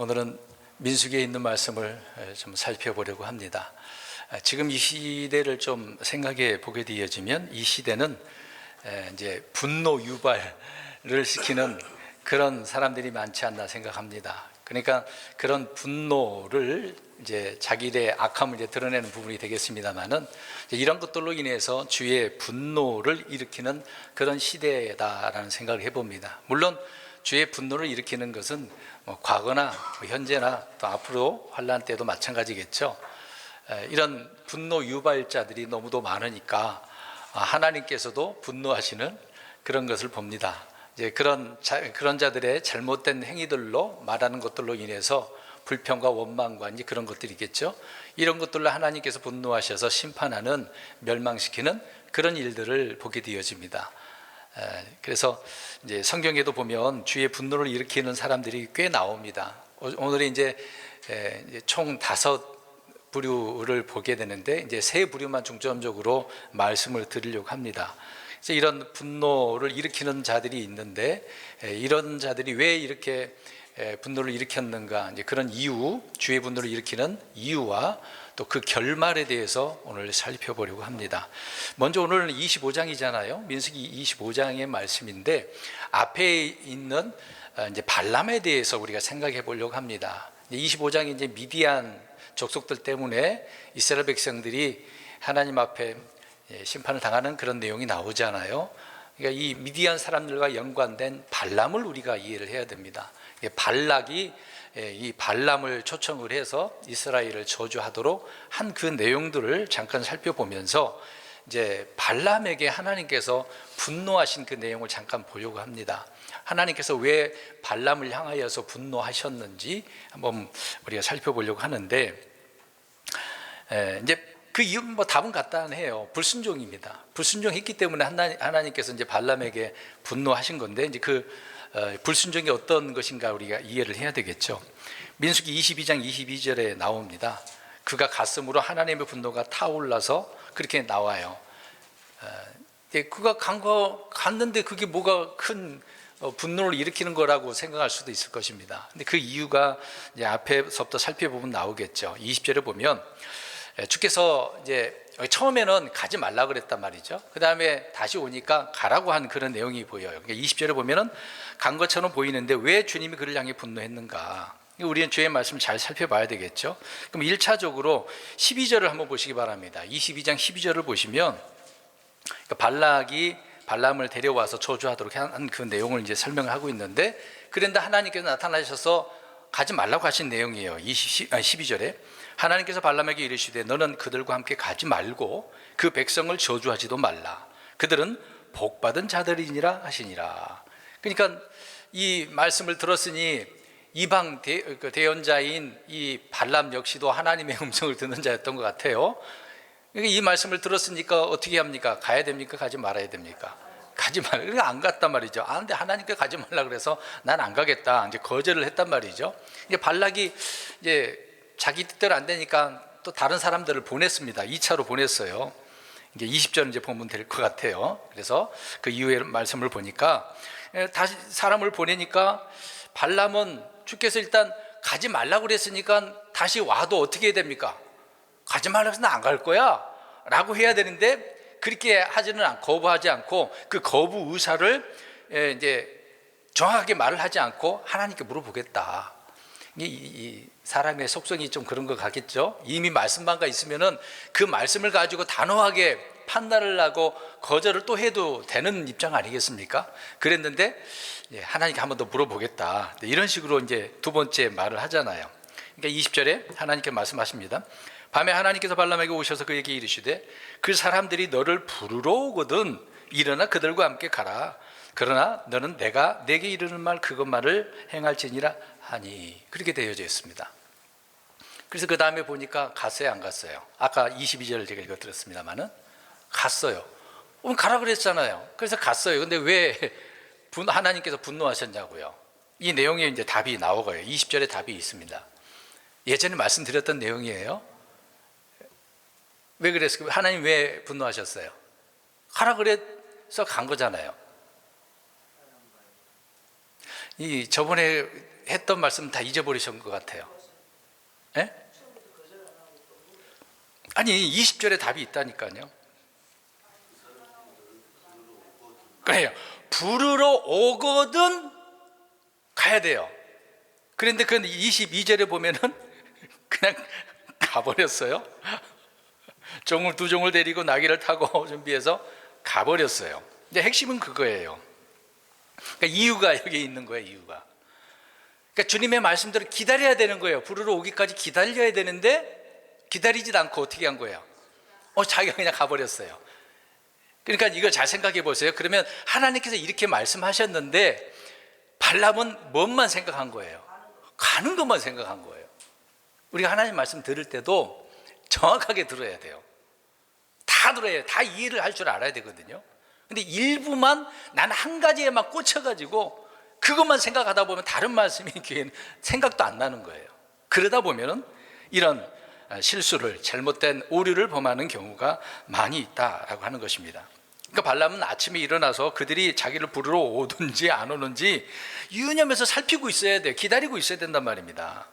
오늘은 민수기에 있는 말씀을 좀 살펴보려고 합니다. 지금 이 시대를 좀 생각해 보게 되어지면 이 시대는 이제 분노 유발을 시키는 그런 사람들이 많지 않나 생각합니다. 그러니까 그런 분노를 이제 자기의 악함을 이제 드러내는 부분이 되겠습니다만은 이런 것들로 인해서 주의 분노를 일으키는 그런 시대다라는 생각을 해봅니다. 물론 주의 분노를 일으키는 것은 과거나 현재나 또 앞으로 환난 때도 마찬가지겠죠. 이런 분노 유발자들이 너무도 많으니까 하나님께서도 분노하시는 그런 것을 봅니다. 이제 그런 자들의 잘못된 행위들로 말하는 것들로 인해서 불평과 원망과 이제 그런 것들이겠죠. 이런 것들로 하나님께서 분노하셔서 심판하는, 멸망시키는 그런 일들을 보게 되어집니다. 그래서 이제 성경에도 보면 주의 분노를 일으키는 사람들이 꽤 나옵니다. 오늘은 이제 총 5부류를 보게 되는데 이제 3부류만 중점적으로 말씀을 드리려고 합니다. 이런 분노를 일으키는 자들이 있는데 이런 자들이 왜 이렇게 분노를 일으켰는가, 이제 그런 이유, 주의 분노를 일으키는 이유와 또 그 결말에 대해서 오늘 살펴보려고 합니다. 먼저 오늘은 25장이잖아요. 민수기 25장의 말씀인데 앞에 있는 이제 발람에 대해서 우리가 생각해 보려고 합니다. 25장이 이제 미디안 족속들 때문에 이스라엘 백성들이 하나님 앞에 심판을 당하는 그런 내용이 나오잖아요. 그러니까 이 미디안 사람들과 연관된 발람을 우리가 이해를 해야 됩니다. 발락이 이 발람을 초청을 해서 이스라엘을 저주하도록 한 그 내용들을 잠깐 살펴보면서 이제 발람에게 하나님께서 분노하신 그 내용을 잠깐 보려고 합니다. 하나님께서 왜 발람을 향하여서 분노하셨는지 한번 우리가 살펴보려고 하는데 이제 그 이유는 답은 간단해요. 불순종입니다. 불순종했기 때문에 하나님께서 이제 발람에게 분노하신 건데 이제 그 불순종이 어떤 것인가 우리가 이해를 해야 되겠죠. 민수기 22장 22절에 나옵니다. 그가 갔으므로 하나님의 분노가 타올라서 그렇게 나와요. 그가 갔는데 그게 뭐가 큰 분노를 일으키는 거라고 생각할 수도 있을 것입니다. 근데 그 이유가 이제 앞에서부터 살펴보면 나오겠죠. 20절에 보면 주께서 이제 처음에는 가지 말라 그랬단 말이죠. 그 다음에 다시 오니까 가라고 한 그런 내용이 보여요. 그러니까 20절에 보면은 간 것처럼 보이는데 왜 주님이 그를 향해 분노했는가? 우리는 주의 말씀을 잘 살펴봐야 되겠죠. 그럼 1차적으로 12절을 한번 보시기 바랍니다. 22장 12절을 보시면 발락이 발람을 데려와서 저주하도록 한 그 내용을 이제 설명을 하고 있는데, 그런데 하나님께서 나타나셔서 가지 말라고 하신 내용이에요. 12절에 하나님께서 발람에게 이르시되 너는 그들과 함께 가지 말고 그 백성을 저주하지도 말라. 그들은 복받은 자들이니라 하시니라. 그러니까 이 말씀을 들었으니 이방 대언자인 이 발람 역시도 하나님의 음성을 듣는 자였던 것 같아요. 그러니까 이 말씀을 들었으니까 어떻게 합니까? 가야 됩니까? 가지 말아야 됩니까? 가지 말라. 그러니까 안 갔단 말이죠. 근데 하나님께 가지 말라 그래서 난 안 가겠다. 이제 거절을 했단 말이죠. 이제 발락이 이제 자기 뜻대로 안 되니까 또 다른 사람들을 보냈습니다. 2차로 보냈어요. 이제 20절 이제 보면 될 것 같아요. 그래서 그 이후의 말씀을 보니까 다시 사람을 보내니까 발람은 주께서 일단 가지 말라고 그랬으니까 다시 와도 어떻게 해야 됩니까? 가지 말라고 해서 나 안 갈 거야 라고 해야 되는데 그렇게 하지는 않고, 거부하지 않고 그 거부 의사를 이제 정확하게 말을 하지 않고 하나님께 물어보겠다. 이 사람의 속성이 좀 그런 것 같겠죠. 이미 말씀만가 있으면은 그 말씀을 가지고 단호하게 판단을 하고 거절을 또 해도 되는 입장 아니겠습니까? 그랬는데 하나님께 한 번 더 물어보겠다. 이런 식으로 이제 두 번째 말을 하잖아요. 그러니까 20절에 하나님께 말씀하십니다. 밤에 하나님께서 발람에게 오셔서 그에게 이르시되 그 사람들이 너를 부르러 오거든 일어나 그들과 함께 가라. 그러나 너는 내가 내게 이르는 말 그것만을 행할지니라 하니. 그렇게 되어져 있습니다. 그래서 그 다음에 보니까 갔어요, 안 갔어요? 아까 22절을 제가 읽어드렸습니다만은 갔어요. 가라 그랬잖아요. 그래서 갔어요. 근데 왜 하나님께서 분노하셨냐고요? 이 내용에 이제 답이 나오고요. 20절에 답이 있습니다. 예전에 말씀드렸던 내용이에요. 왜 그랬어요? 하나님 왜 분노하셨어요? 가라 그래서 간 거잖아요. 이 저번에 했던 말씀 다 잊어버리신 것 같아요. 예? 아니 20절에 답이 있다니까요. 그래요. 부르러 오거든 가야 돼요. 그런데 그 22절에 보면은 그냥 가버렸어요. 종을 두 종을 데리고 나귀를 타고 준비해서 가버렸어요. 근데 핵심은 그거예요. 그러니까 이유가 여기 있는 거예요. 이유가. 그러니까 주님의 말씀대로 기다려야 되는 거예요. 부르러 오기까지 기다려야 되는데 기다리지도 않고 어떻게 한 거예요? 자기가 그냥 가버렸어요. 그러니까 이걸 잘 생각해 보세요. 그러면 하나님께서 이렇게 말씀하셨는데 발람은 뭔만 생각한 거예요? 가는 것만 생각한 거예요. 우리가 하나님 말씀 들을 때도 정확하게 들어야 돼요. 다 들어야 돼요. 다 이해를 할 줄 알아야 되거든요. 근데 일부만 나는 한 가지에만 꽂혀가지고 그것만 생각하다 보면 다른 말씀이 귀에는 생각도 안 나는 거예요. 그러다 보면은 이런 실수를, 잘못된 오류를 범하는 경우가 많이 있다라고 하는 것입니다. 그러니까 발람은 아침에 일어나서 그들이 자기를 부르러 오든지 안 오는지 유념해서 살피고 있어야 돼요. 기다리고 있어야 된단 말입니다.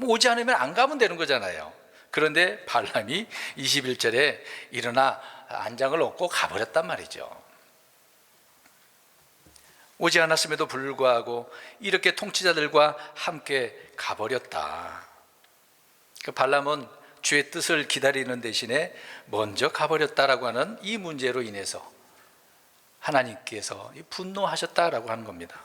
오지 않으면 안 가면 되는 거잖아요. 그런데 발람이 21절에 일어나 안장을 얻고 가버렸단 말이죠. 오지 않았음에도 불구하고 이렇게 통치자들과 함께 가버렸다. 그 발람은 주의 뜻을 기다리는 대신에 먼저 가버렸다라고 하는 이 문제로 인해서 하나님께서 분노하셨다라고 하는 겁니다.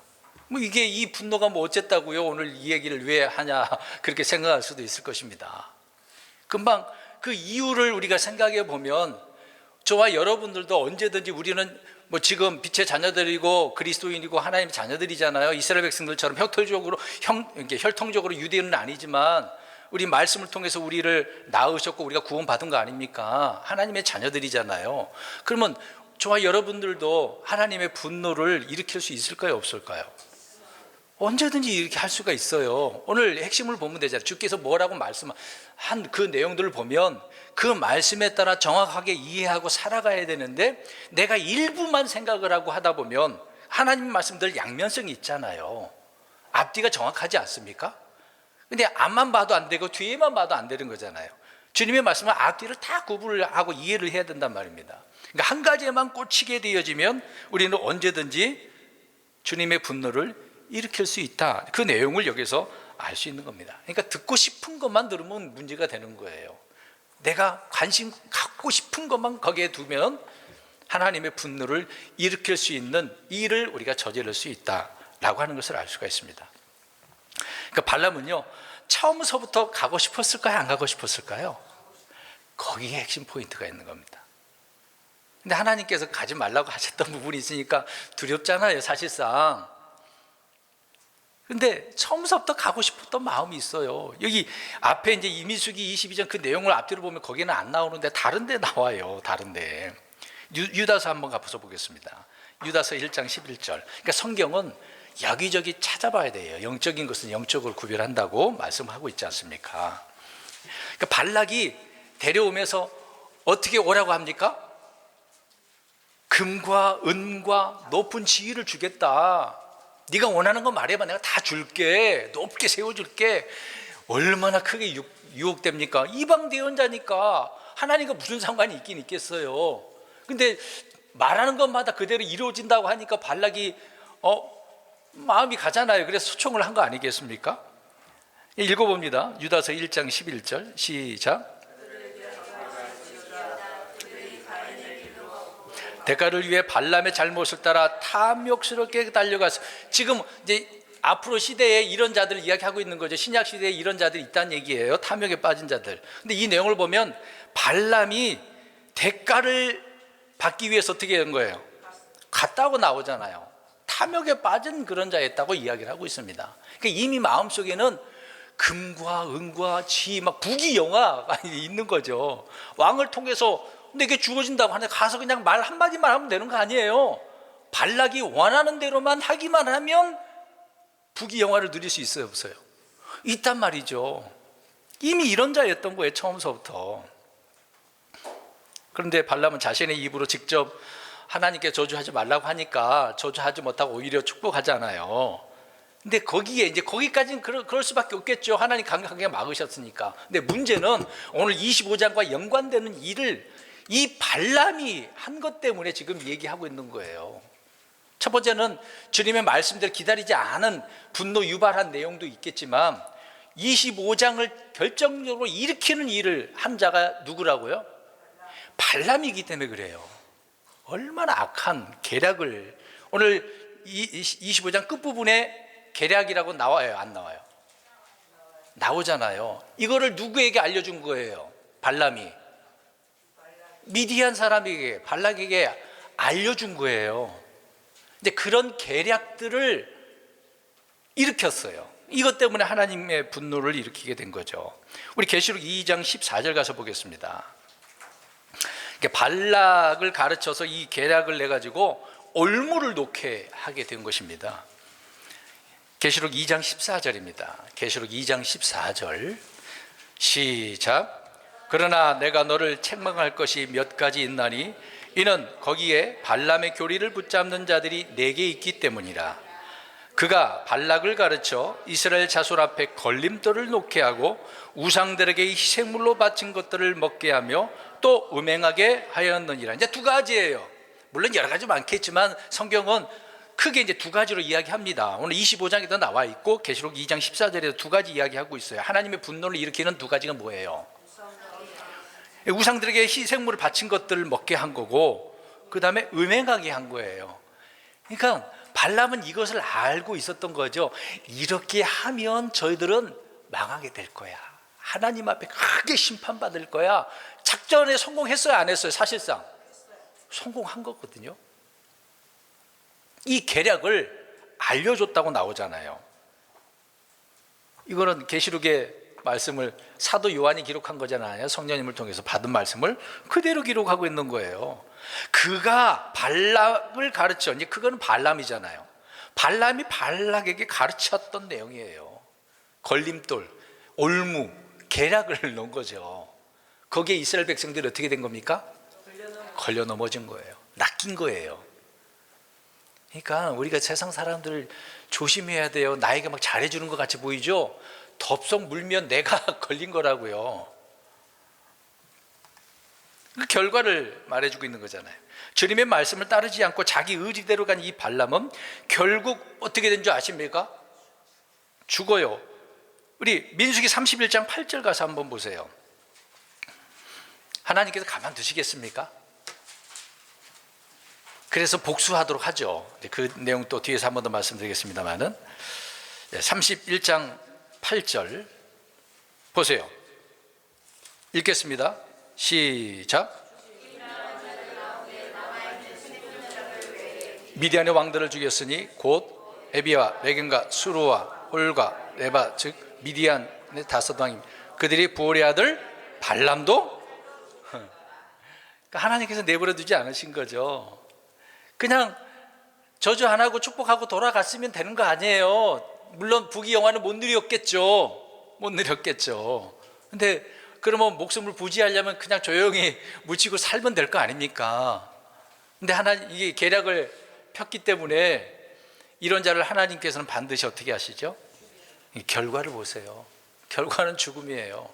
이게 이 분노가 어쨌다고요? 오늘 이 얘기를 왜 하냐 그렇게 생각할 수도 있을 것입니다. 금방 그 이유를 우리가 생각해 보면 저와 여러분들도 언제든지 우리는 지금 빛의 자녀들이고 그리스도인이고 하나님의 자녀들이잖아요. 이스라엘 백성들처럼 혈통적으로 유대인은 아니지만 우리 말씀을 통해서 우리를 낳으셨고 우리가 구원받은 거 아닙니까? 하나님의 자녀들이잖아요. 그러면 저와 여러분들도 하나님의 분노를 일으킬 수 있을까요? 없을까요? 언제든지 이렇게 할 수가 있어요. 오늘 핵심을 보면 되잖아요. 주께서 뭐라고 말씀한 그 내용들을 보면 그 말씀에 따라 정확하게 이해하고 살아가야 되는데 내가 일부만 생각을 하고 하다 보면 하나님 말씀들 양면성이 있잖아요. 앞뒤가 정확하지 않습니까? 근데 앞만 봐도 안 되고 뒤에만 봐도 안 되는 거잖아요. 주님의 말씀은 앞뒤를 다 구분하고 이해를 해야 된단 말입니다. 그러니까 한 가지에만 꽂히게 되어지면 우리는 언제든지 주님의 분노를 일으킬 수 있다. 그 내용을 여기서 알 수 있는 겁니다. 그러니까 듣고 싶은 것만 들으면 문제가 되는 거예요. 내가 관심 갖고 싶은 것만 거기에 두면 하나님의 분노를 일으킬 수 있는 일을 우리가 저지를 수 있다라고 하는 것을 알 수가 있습니다. 그러니까 발람은요, 처음서부터 가고 싶었을까요? 안 가고 싶었을까요? 거기에 핵심 포인트가 있는 겁니다. 근데 하나님께서 가지 말라고 하셨던 부분이 있으니까 두렵잖아요, 사실상. 근데 처음부터 가고 싶었던 마음이 있어요. 여기 앞에 이제 이민수기 22장 그 내용을 앞뒤로 보면 거기는 안 나오는데 다른 데 나와요. 다른 데. 유다서 한번 가서 보겠습니다. 유다서 1장 11절. 그러니까 성경은 여기저기 찾아봐야 돼요. 영적인 것은 영적으로 구별한다고 말씀하고 있지 않습니까? 그러니까 발락이 데려오면서 어떻게 오라고 합니까? 금과 은과 높은 지위를 주겠다. 네가 원하는 거 말해봐. 내가 다 줄게. 높게 세워줄게. 얼마나 크게 유혹됩니까? 이방 대언자니까 하나님과 무슨 상관이 있긴 있겠어요. 근데 말하는 것마다 그대로 이루어진다고 하니까 발락이 마음이 가잖아요. 그래서 소청을 한 거 아니겠습니까? 읽어봅니다. 유다서 1장 11절 시작. 대가를 위해 발람의 잘못을 따라 탐욕스럽게 달려가서, 지금 이제 앞으로 시대에 이런 자들을 이야기하고 있는 거죠. 신약 시대에 이런 자들이 있다는 얘기예요. 탐욕에 빠진 자들. 근데 이 내용을 보면 발람이 대가를 받기 위해서 어떻게 한 거예요? 갔다고 나오잖아요. 탐욕에 빠진 그런 자였다고 이야기를 하고 있습니다. 그러니까 이미 마음속에는 금과 은과 지, 막 부귀영화가 있는 거죠. 왕을 통해서 내게 주어진다고 하는데 가서 그냥 말 한마디만 하면 되는 거 아니에요. 발락이 원하는 대로만 하기만 하면 부귀영화를 누릴 수 있어요, 없어요? 있단 말이죠. 이미 이런 자였던 거예요, 처음서부터. 그런데 발람은 자신의 입으로 직접 하나님께 저주하지 말라고 하니까 저주하지 못하고 오히려 축복하잖아요. 근데 거기까지는 그럴 수밖에 없겠죠. 하나님 강력하게 막으셨으니까. 근데 문제는 오늘 25장과 연관되는 일을 이 발람이 한 것 때문에 지금 얘기하고 있는 거예요. 첫 번째는 주님의 말씀대로 기다리지 않은 분노 유발한 내용도 있겠지만 25장을 결정적으로 일으키는 일을 한 자가 누구라고요? 발람이기 때문에 그래요. 얼마나 악한 계략을. 오늘 25장 끝부분에 계략이라고 나와요, 안 나와요? 나오잖아요. 이거를 누구에게 알려준 거예요? 발람이 미디안 사람에게, 발락에게 알려준 거예요. 근데 그런 계략들을 일으켰어요. 이것 때문에 하나님의 분노를 일으키게 된 거죠. 우리 계시록 2장 14절 가서 보겠습니다. 발락을 가르쳐서 이 계략을 내가지고 올무를 놓게 하게 된 것입니다. 계시록 2장 14절입니다. 계시록 2장 14절 시작. 그러나 내가 너를 책망할 것이 몇 가지 있나니 이는 거기에 발람의 교리를 붙잡는 자들이 내게 있기 때문이라. 그가 발락을 가르쳐 이스라엘 자손 앞에 걸림돌을 놓게 하고 우상들에게 희생물로 바친 것들을 먹게 하며 또 음행하게 하였느니라. 이제 두 가지예요. 물론 여러 가지 많겠지만 성경은 크게 이제 두 가지로 이야기합니다. 오늘 25장에도 나와 있고 계시록 2장 14절에도 두 가지 이야기하고 있어요. 하나님의 분노를 일으키는 두 가지가 뭐예요? 우상들에게 희생물을 바친 것들을 먹게 한 거고, 그 다음에 음행하게 한 거예요. 그러니까 발람은 이것을 알고 있었던 거죠. 이렇게 하면 저희들은 망하게 될 거야. 하나님 앞에 크게 심판받을 거야. 작전에 성공했어요, 안 했어요? 사실상 성공한 거거든요. 이 계략을 알려줬다고 나오잖아요. 이거는 계시록의 말씀을 사도 요한이 기록한 거잖아요. 성령님을 통해서 받은 말씀을 그대로 기록하고 있는 거예요. 그가 발락을 가르쳐, 이제 그거는 발람이잖아요. 발람이 발락에게 가르쳤던 내용이에요. 걸림돌, 올무, 계략을 넣은 거죠. 거기에 이스라엘 백성들이 어떻게 된 겁니까? 걸려 넘어진 거예요. 낚인 거예요. 그러니까 우리가 세상 사람들 조심해야 돼요. 나에게 막 잘해주는 것 같이 보이죠? 덥석 물면 내가 걸린 거라고요. 그 결과를 말해주고 있는 거잖아요. 주님의 말씀을 따르지 않고 자기 의지대로 간 이 발람은 결국 어떻게 된 줄 아십니까? 죽어요. 우리 민수기 31장 8절 가서 한번 보세요. 하나님께서 가만 두시겠습니까? 그래서 복수하도록 하죠. 그 내용 또 뒤에서 한 번 더 말씀드리겠습니다만은 31장 8절 보세요. 읽겠습니다. 시작. 미디안의 왕들을 죽였으니 곧 에비와 레겐과 수루와 홀과 레바 즉 미디안의 5왕입니다. 그들이 부올의 아들 발람도 그러니까 하나님께서 내버려 두지 않으신 거죠. 그냥 저주 안 하고 축복하고 돌아갔으면 되는 거 아니에요. 물론 부귀 영화는 못 누렸겠죠. 근데 그러면 목숨을 부지하려면 그냥 조용히 묻히고 살면 될 거 아닙니까? 근데 하나님 이게 계략을 폈기 때문에 이런 자를 하나님께서는 반드시 어떻게 하시죠? 결과를 보세요. 결과는 죽음이에요.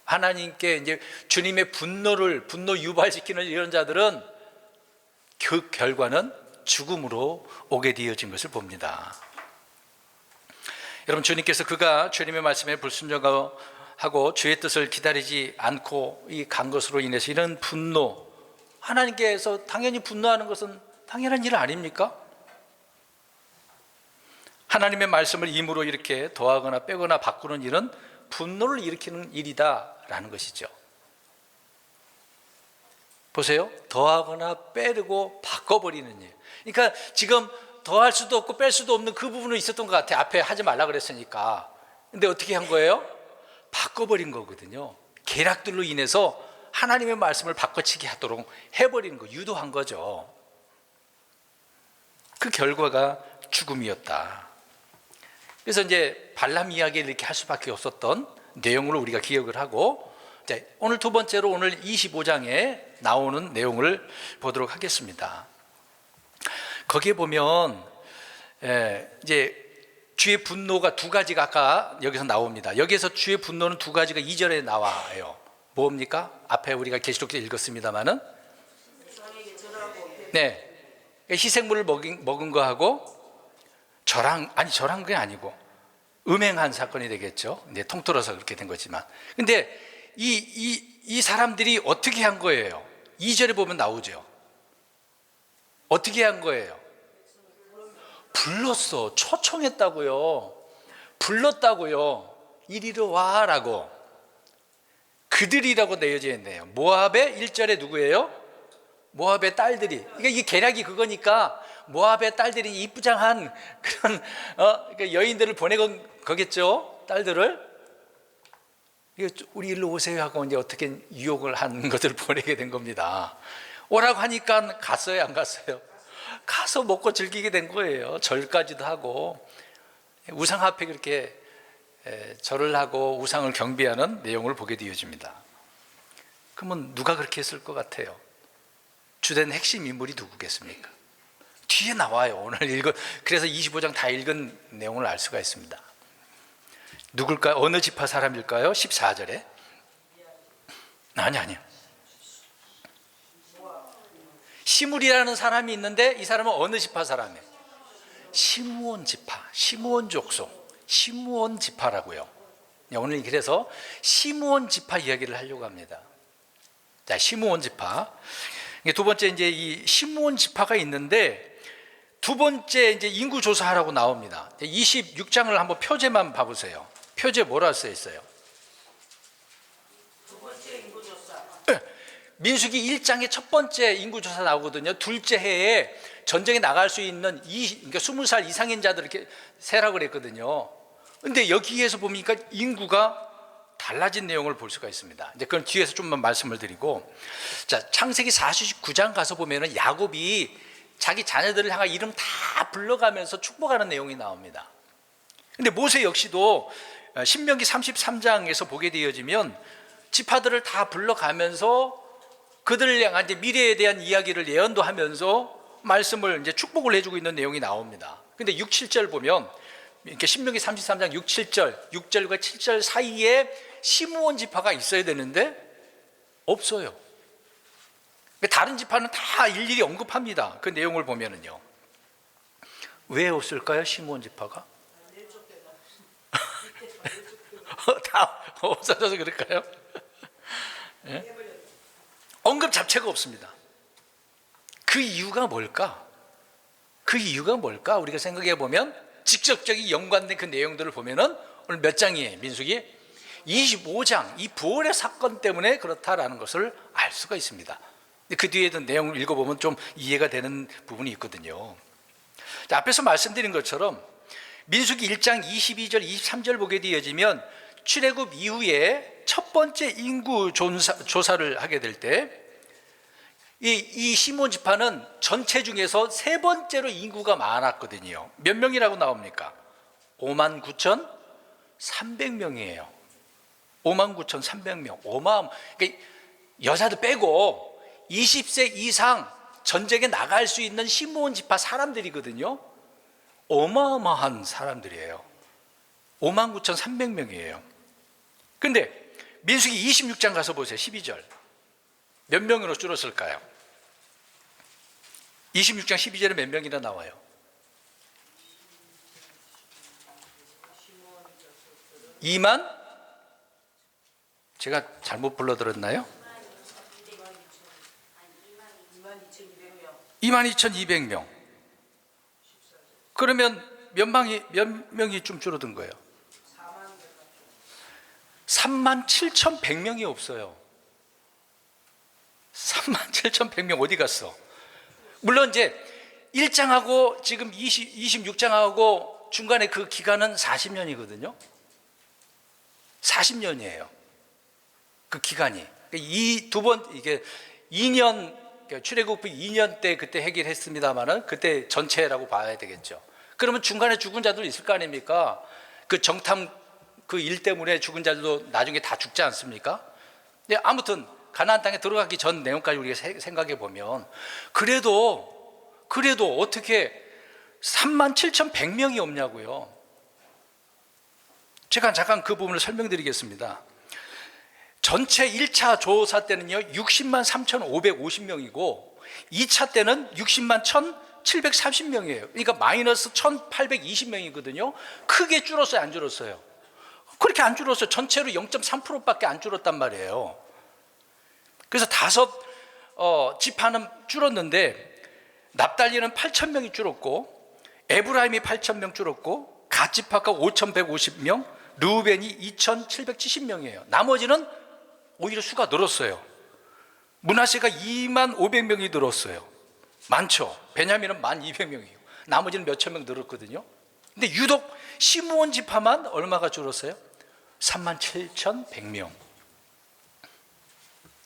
하나님께 이제 주님의 분노 유발시키는 이런 자들은 그 결과는 죽음으로 오게 되어진 것을 봅니다. 여러분, 주님께서 그가 주님의 말씀에 불순종하고 주의 뜻을 기다리지 않고 간 것으로 인해서 이런 분노, 하나님께서 당연히 분노하는 것은 당연한 일 아닙니까? 하나님의 말씀을 임으로 이렇게 더하거나 빼거나 바꾸는 일은 분노를 일으키는 일이다라는 것이죠. 보세요. 더하거나 빼고 바꿔버리는 일. 그러니까 지금 더할 수도 없고 뺄 수도 없는 그 부분은 있었던 것 같아요. 앞에 하지 말라 그랬으니까. 근데 어떻게 한 거예요? 바꿔버린 거거든요. 계략들로 인해서 하나님의 말씀을 바꿔치기 하도록 해버리는 거, 유도한 거죠. 그 결과가 죽음이었다. 그래서 이제 발람 이야기를 이렇게 할 수밖에 없었던 내용을 우리가 기억을 하고, 오늘 두 번째로 오늘 25장에 나오는 내용을 보도록 하겠습니다. 거기에 보면 이제 주의 분노가 두 가지가 아까 여기서 나옵니다. 여기에서 주의 분노는 두 가지가 2절에 나와요. 뭡니까? 앞에 우리가 계시록에 읽었습니다마는 희생물을 먹은 거하고 절한 게 아니고 음행한 사건이 되겠죠. 이제 통틀어서 그렇게 된 거지만, 근데 이 사람들이 어떻게 한 거예요? 2절에 보면 나오죠. 어떻게 한 거예요? 불렀어. 초청했다고요. 불렀다고요. 이리로 와라고. 그들이라고 내어져 있네요. 모압의 1절에 누구예요? 모압의 딸들이. 그러니까 이게 계략이 그거니까 모압의 딸들이 이쁘장한 그런 그러니까 여인들을 보내건 거겠죠. 딸들을. 우리 일로 오세요 하고 이제 어떻게 유혹을 한 것을 보내게 된 겁니다. 오라고 하니까 갔어요, 안 갔어요? 가서 먹고 즐기게 된 거예요. 절까지도 하고 우상 앞에 그렇게 절을 하고 우상을 경배하는 내용을 보게 되어집니다. 그러면 누가 그렇게 했을 것 같아요? 주된 핵심 인물이 누구겠습니까? 뒤에 나와요. 오늘 그래서 25장 다 읽은 내용을 알 수가 있습니다. 누굴까요? 어느 지파 사람일까요? 14절에 아니요. 시므리라는 사람이 있는데 이 사람은 어느 지파 사람이에요? 시므온 지파, 시므온 족속, 시므온 지파라고요. 오늘 그래서 시므온 지파 이야기를 하려고 합니다. 자, 시므온 지파. 두 번째 이제 이 시므온 지파가 있는데 두 번째 이제 인구 조사하라고 나옵니다. 26장을 한번 표제만 봐보세요. 표제 뭐라 써 있어요? 두 번째 인구 조사. 민수기 1장에 첫 번째 인구 조사 나오거든요. 둘째 해에 전쟁에 나갈 수 있는 그러니까 20살 이상인 자들 이렇게 세라고 그랬거든요. 근데 여기에서 보니까 인구가 달라진 내용을 볼 수가 있습니다. 이제 그건 뒤에서 좀만 말씀을 드리고, 자, 창세기 49장 가서 보면은 야곱이 자기 자녀들을 향한 이름 다 불러가면서 축복하는 내용이 나옵니다. 근데 모세 역시도 신명기 33장에서 보게 되어지면 지파들을 다 불러가면서 그들을 향한 이제 미래에 대한 이야기를 예언도 하면서 말씀을 이제 축복을 해주고 있는 내용이 나옵니다. 근데 6, 7절 보면 이렇게 신명기 33장 6, 7절, 6절과 7절 사이에 시므온 지파가 있어야 되는데 없어요. 다른 지파는 다 일일이 언급합니다. 그 내용을 보면은요. 왜 없을까요? 시므온 지파가? 다 없어져서 그럴까요? 네? 언급 자체가 없습니다. 그 이유가 뭘까? 그 이유가 뭘까? 우리가 생각해 보면 직접적인 연관된 그 내용들을 보면은 오늘 몇 장이에요? 민수기 25장. 이 부활의 사건 때문에 그렇다라는 것을 알 수가 있습니다. 그 뒤에도 내용을 읽어보면 좀 이해가 되는 부분이 있거든요. 자, 앞에서 말씀드린 것처럼 민수기 1장 22절 23절 보게 되어지면 출애굽 이후에 첫 번째 인구 조사를 하게 될 때 이 시므온 지파는 전체 중에서 세 번째로 인구가 많았거든요. 몇 명이라고 나옵니까? 59,300명이에요. 59,300명. 그러니까 여자들 빼고 20세 이상 전쟁에 나갈 수 있는 시므온 지파 사람들이거든요. 어마어마한 사람들이에요. 59,300명이에요. 근데 민수기 26장 가서 보세요. 12절. 몇 명으로 줄었을까요? 26장 12절에 몇 명이나 나와요? (2만) 제가 잘못 불러들었나요? 22,200명. 그러면 몇 명이 좀 줄어든 거예요? 37,100명이 없어요. 37,100명 어디 갔어? 물론 이제 1장하고 지금 26장하고 중간에 그 기간은 40년이거든요. 40년이에요. 그 기간이. 이 두 번, 이게 2년, 출애굽 2년 때 그때 해결했습니다만은 그때 전체라고 봐야 되겠죠. 그러면 중간에 죽은 자들 있을 거 아닙니까? 그 정탐 그 일 때문에 죽은 자들도 나중에 다 죽지 않습니까? 근데 아무튼 가나안 땅에 들어가기 전 내용까지 우리가 생각해 보면 그래도 어떻게 37,100명이 없냐고요. 제가 잠깐 그 부분을 설명드리겠습니다. 전체 1차 조사 때는요 60만 3,550명이고 2차 때는 60만 1,730명이에요. 그러니까 마이너스 1,820명이거든요. 크게 줄었어요, 안 줄었어요? 그렇게 안 줄었어요. 전체로 0.3%밖에 안 줄었단 말이에요. 그래서 5 지파는 줄었는데 납달리는 8,000명이 줄었고, 에브라임이 8,000명 줄었고, 갓 지파가 5,150명, 르우벤이 2,770명이에요. 나머지는 오히려 수가 늘었어요. 므낫세가 2만 500명이 늘었어요. 많죠. 베냐민은 1,200명이에요. 나머지는 몇천 명 늘었거든요. 근데 유독 시므온 지파만 얼마가 줄었어요? 37,100명.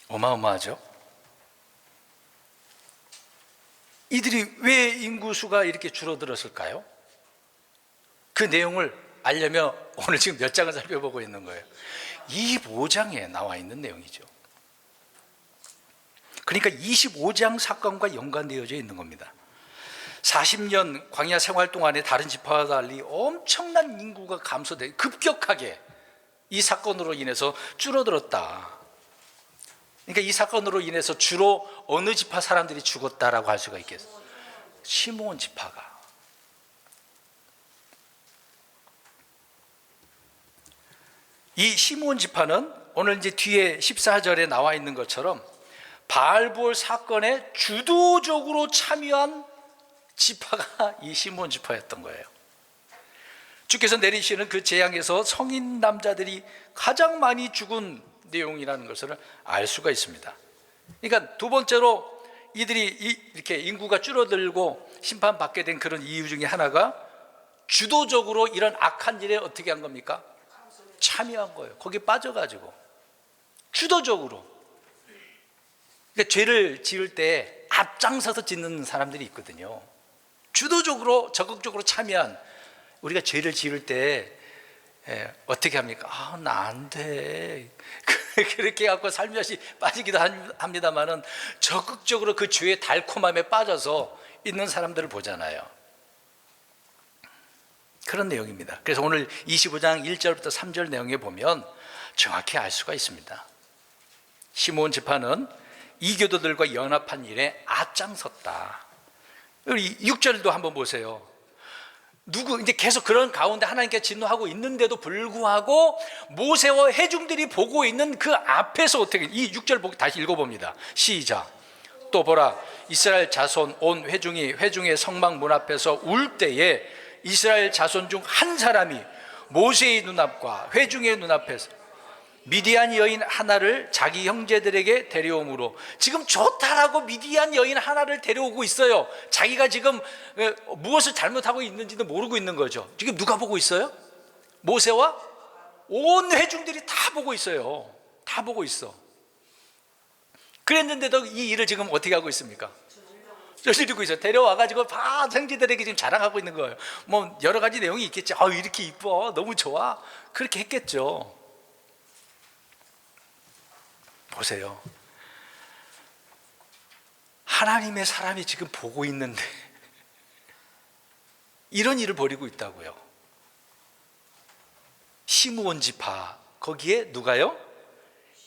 어마어마하죠. 이들이 왜 인구수가 이렇게 줄어들었을까요? 그 내용을 알려면 오늘 지금 몇 장을 살펴보고 있는 거예요. 25장에 나와 있는 내용이죠. 그러니까 25장 사건과 연관되어져 있는 겁니다. 40년 광야 생활 동안에 다른 지파와 달리 엄청난 인구가 감소돼 급격하게 이 사건으로 인해서 줄어들었다. 그러니까 이 사건으로 인해서 주로 어느 지파 사람들이 죽었다라고 할 수가 있겠어요? 시므온 지파가. 이 시므온 지파는 오늘 이제 뒤에 14절에 나와 있는 것처럼 바알볼 사건에 주도적으로 참여한 지파가 이 시므온 지파였던 거예요. 주께서 내리시는 그 재앙에서 성인 남자들이 가장 많이 죽은 내용이라는 것을 알 수가 있습니다. 그러니까 두 번째로 이들이 이렇게 인구가 줄어들고 심판받게 된 그런 이유 중에 하나가 주도적으로 이런 악한 일에 어떻게 한 겁니까? 참여한 거예요. 거기에 빠져가지고 주도적으로. 그러니까 죄를 지을 때 앞장서서 짓는 사람들이 있거든요. 주도적으로 적극적으로 참여한. 우리가 죄를 지을 때 어떻게 합니까? 나 안 돼. 그렇게 갖고 살며시 빠지기도 합니다만은 적극적으로 그 죄의 달콤함에 빠져서 있는 사람들을 보잖아요. 그런 내용입니다. 그래서 오늘 25장 1절부터 3절 내용에 보면 정확히 알 수가 있습니다. 시므온 지파는 이교도들과 연합한 일에 앞장섰다. 6절도 한번 보세요. 이제 계속 그런 가운데 하나님께 진노하고 있는데도 불구하고 모세와 회중들이 보고 있는 그 앞에서 어떻게, 이 6절 다시 읽어봅니다. 시작. 또 보라, 이스라엘 자손 온 회중이 회중의 성막 문 앞에서 울 때에 이스라엘 자손 중 한 사람이 모세의 눈앞과 회중의 눈앞에서 미디안 여인 하나를 자기 형제들에게 데려오므로, 지금 좋다라고 미디안 여인 하나를 데려오고 있어요. 자기가 지금 무엇을 잘못하고 있는지도 모르고 있는 거죠. 지금 누가 보고 있어요? 모세와 온 회중들이 다 보고 있어요. 다 보고 있어. 그랬는데도 이 일을 지금 어떻게 하고 있습니까? 저지르고 있어요. 데려와가지고 다 형제들에게 지금 자랑하고 있는 거예요. 뭐 여러 가지 내용이 있겠지. 이렇게 이뻐, 너무 좋아, 그렇게 했겠죠. 보세요. 하나님의 사람이 지금 보고 있는데 이런 일을 벌이고 있다고요. 시므온 지파, 거기에 누가요?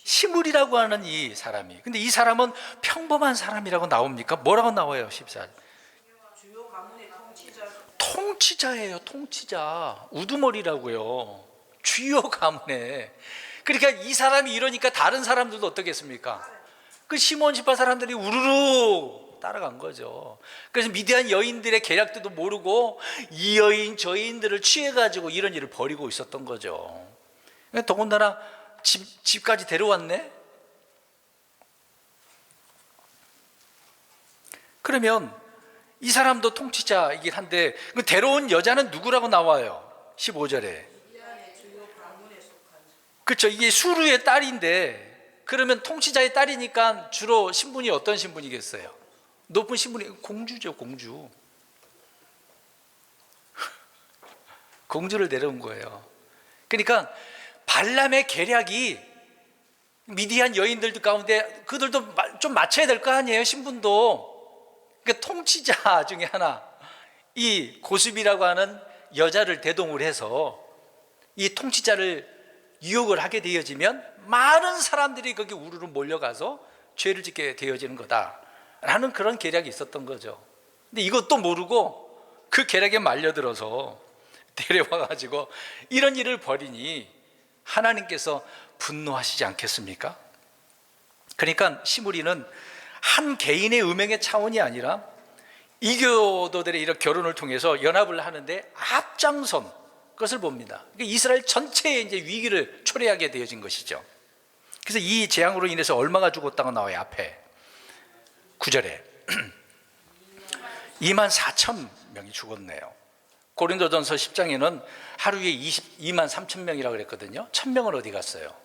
시므리라고 하는 이 사람이. 근데 이 사람은 평범한 사람이라고 나옵니까? 뭐라고 나와요? 14. 주요 가문의 통치자예요. 통치자. 우두머리라고요. 주요 가문에. 그러니까 이 사람이 이러니까 다른 사람들도 어떻겠습니까? 그 시므온 지파 사람들이 우르르 따라간 거죠. 그래서 미디안 여인들의 계략도 모르고 이 여인 저 여인들을 취해가지고 이런 일을 벌이고 있었던 거죠. 더군다나 집까지 데려왔네? 그러면 이 사람도 통치자이긴 한데 그 데려온 여자는 누구라고 나와요? 15절에. 그렇죠. 이게 수르의 딸인데, 그러면 통치자의 딸이니까 주로 신분이 어떤 신분이겠어요? 높은 신분이 공주죠. 공주. 공주를 데려온 거예요. 그러니까 발람의 계략이 미디안 여인들도 가운데 그들도 좀 맞춰야 될 거 아니에요, 신분도. 그러니까 통치자 중에 하나, 이 고수비라고 하는 여자를 대동을 해서 이 통치자를 유혹을 하게 되어지면 많은 사람들이 거기 우르르 몰려가서 죄를 짓게 되어지는 거다라는 그런 계략이 있었던 거죠. 근데 이것도 모르고 그 계략에 말려들어서 데려와가지고 이런 일을 벌이니 하나님께서 분노하시지 않겠습니까? 그러니까 시므리는 한 개인의 음행의 차원이 아니라 이교도들의 이런 결혼을 통해서 연합을 하는데 앞장선 것을 봅니다. 그러니까 이스라엘 전체의 이제 위기를 초래하게 되어진 것이죠. 그래서 이 재앙으로 인해서 얼마가 죽었다고 나와요. 앞에 9절에 2만 4천 명이 죽었네요. 고린도전서 10장에는 하루에 2만 3천 명이라고 그랬거든요. 1,000명은 어디 갔어요?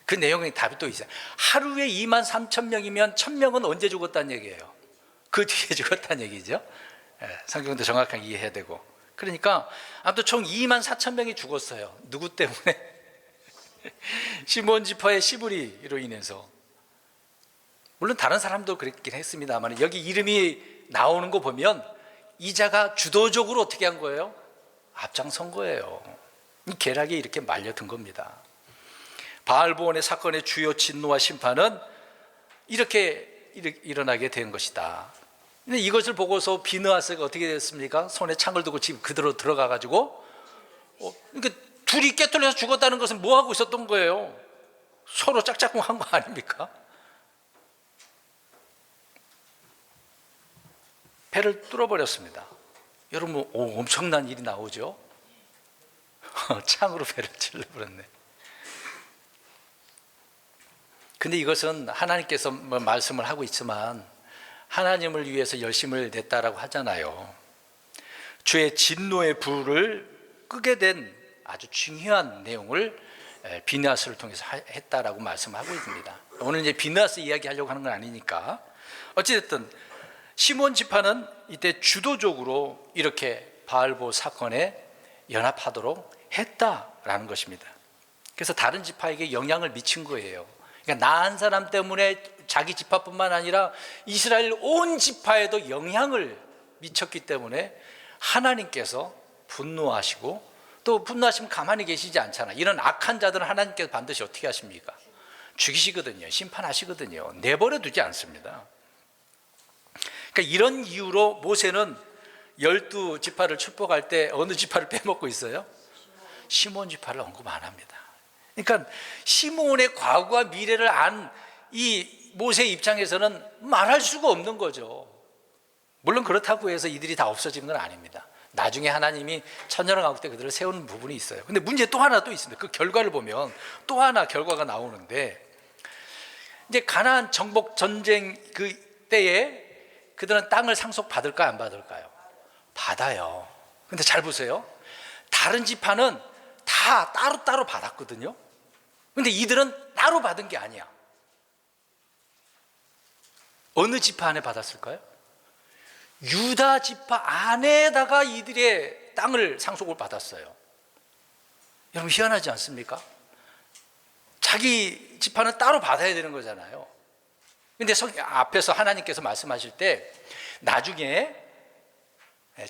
그 내용에 답이 또 있어요. 하루에 2만 3천 명이면 1,000명은 언제 죽었다는 얘기예요? 그 뒤에 죽었다는 얘기죠. 성경도 정확하게 이해해야 되고. 그러니까 아무튼 총 2만 4천 명이 죽었어요. 누구 때문에? 시몬 지파의 시므리로 인해서. 물론 다른 사람도 그랬긴 했습니다만 여기 이름이 나오는 거 보면 이 자가 주도적으로 어떻게 한 거예요? 앞장선 거예요. 이 계략이 이렇게 말려든 겁니다. 바알보온의 사건의 주요 진노와 심판은 이렇게 일어나게 된 것이다. 근데 이것을 보고서 비느하스가 어떻게 됐습니까? 손에 창을 두고 집 그대로 들어가가지고 그러니까 둘이 깨뚫려서 죽었다는 것은 뭐 하고 있었던 거예요? 서로 짝짝꿍한 거 아닙니까? 배를 뚫어버렸습니다. 여러분 엄청난 일이 나오죠? 창으로 배를 찔러버렸네. 근데 이것은 하나님께서 말씀을 하고 있지만 하나님을 위해서 열심을 냈다라고 하잖아요. 주의 진노의 불을 끄게 된 아주 중요한 내용을 비느하스를 통해서 했다라고 말씀하고 있습니다. 오늘 이제 비느하스 이야기하려고 하는 건 아니니까 어찌됐든 시몬 지파는 이때 주도적으로 이렇게 바알보 사건에 연합하도록 했다라는 것입니다. 그래서 다른 지파에게 영향을 미친 거예요. 그러니까 나 한 사람 때문에 자기 지파뿐만 아니라 이스라엘 온 지파에도 영향을 미쳤기 때문에 하나님께서 분노하시고 또 분노하시면 가만히 계시지 않잖아. 이런 악한 자들은 하나님께서 반드시 어떻게 하십니까? 죽이시거든요. 심판하시거든요. 내버려 두지 않습니다. 그러니까 이런 이유로 모세는 12지파를 축복할 때 어느 지파를 빼먹고 있어요? 시몬 지파를 언급 안 합니다. 그러니까 시몬의 과거와 미래를 안 이 모세 입장에서는 말할 수가 없는 거죠. 물론 그렇다고 해서 이들이 다 없어지는 건 아닙니다. 나중에 하나님이 천년왕 왕국 때 그들을 세우는 부분이 있어요. 근데 문제 또 하나 또 있습니다. 그 결과를 보면 또 하나 결과가 나오는데 이제 가나안 정복 전쟁 그 때에 그들은 땅을 상속받을까요? 안 받을까요? 받아요. 근데 잘 보세요. 다른 지파는 다 따로따로 받았거든요. 근데 이들은 따로 받은 게 아니야. 어느 지파 안에 받았을까요? 유다 지파 안에다가 이들의 땅을 상속을 받았어요. 여러분 희한하지 않습니까? 자기 지파는 따로 받아야 되는 거잖아요. 근데 앞에서 하나님께서 말씀하실 때 나중에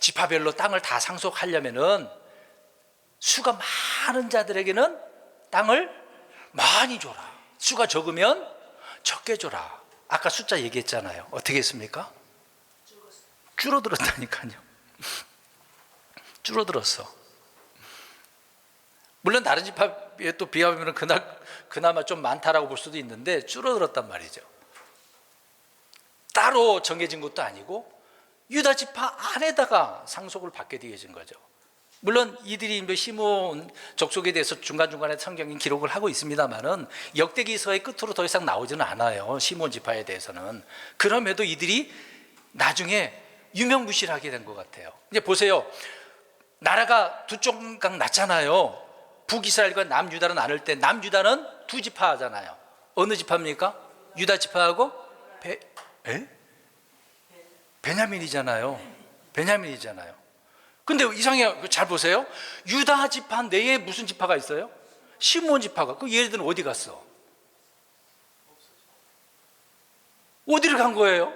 지파별로 땅을 다 상속하려면은 수가 많은 자들에게는 땅을 많이 줘라. 수가 적으면 적게 줘라. 아까 숫자 얘기했잖아요. 어떻게 했습니까? 줄어들었다니까요. 줄어들었어. 물론 다른 지파에 또 비하면 그나마 좀 많다라고 볼 수도 있는데 줄어들었단 말이죠. 따로 정해진 것도 아니고 유다 지파 안에다가 상속을 받게 되어진 거죠. 물론 이들이 시몬 족속에 대해서 중간중간에 성경이 기록을 하고 있습니다만은 역대기서의 끝으로 더 이상 나오지는 않아요. 시몬 지파에 대해서는. 그럼에도 이들이 나중에 유명무실하게 된 것 같아요. 이제 보세요. 나라가 두 조각 났잖아요. 북이스라엘과 남유다를 나눌 때 남유다는 두 지파잖아요. 어느 지파입니까? 유다 지파하고 베냐민이잖아요. 베냐민이잖아요. 근데 이상해요. 잘 보세요. 유다 지파 내에 무슨 지파가 있어요? 시몬 지파가. 그 얘들은 어디 갔어? 어디를 간 거예요?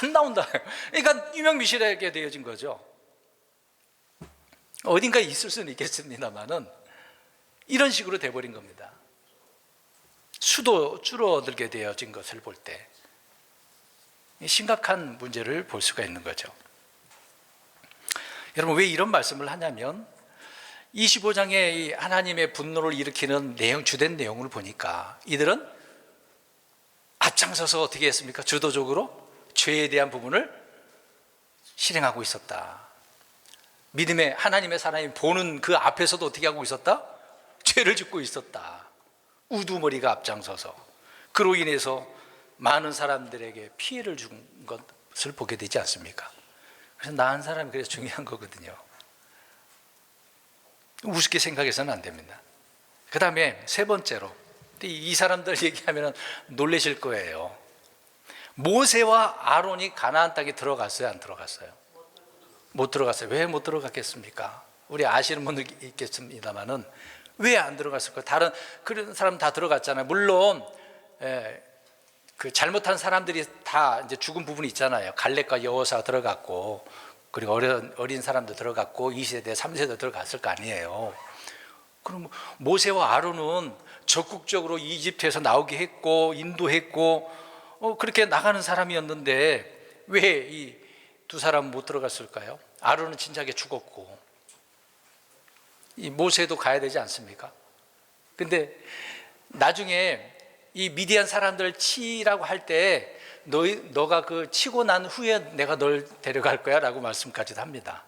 안 나온다. 그러니까 유명무실하게 되어진 거죠. 어딘가에 있을 수는 있겠습니다만은 이런 식으로 돼버린 겁니다. 수도 줄어들게 되어진 것을 볼 때 심각한 문제를 볼 수가 있는 거죠. 여러분, 왜 이런 말씀을 하냐면 25장의 이 하나님의 분노를 일으키는 주된 내용을 보니까 이들은 앞장서서 어떻게 했습니까? 주도적으로 죄에 대한 부분을 실행하고 있었다. 믿음의 하나님의 사람이 보는 그 앞에서도 어떻게 하고 있었다? 죄를 짓고 있었다. 우두머리가 앞장서서 그로 인해서 많은 사람들에게 피해를 준 것을 보게 되지 않습니까? 그래서 나은 사람이 그래서 중요한 거거든요. 우습게 생각해서는 안 됩니다. 그 다음에 세 번째로, 이 사람들 얘기하면 놀라실 거예요. 모세와 아론이 가나안 땅에 들어갔어요, 안 들어갔어요? 못 들어갔어요. 왜 못 들어갔겠습니까? 우리 아시는 분들 있겠습니다만은 왜 안 들어갔을까요? 다른 그런 사람 다 들어갔잖아요. 물론 그 잘못한 사람들이 다 이제 죽은 부분이 있잖아요. 갈렙과 여호사가 들어갔고, 그리고 어린 사람도 들어갔고 2세대, 3세대 들어갔을 거 아니에요. 그럼 모세와 아론은 적극적으로 이집트에서 나오게 했고 인도했고 그렇게 나가는 사람이었는데 왜 이 두 사람은 못 들어갔을까요? 아론은 진작에 죽었고 이 모세도 가야 되지 않습니까? 근데 나중에 이 미디안 사람들 치라고 할 때 너가 그 치고 난 후에 내가 널 데려갈 거야 라고 말씀까지도 합니다.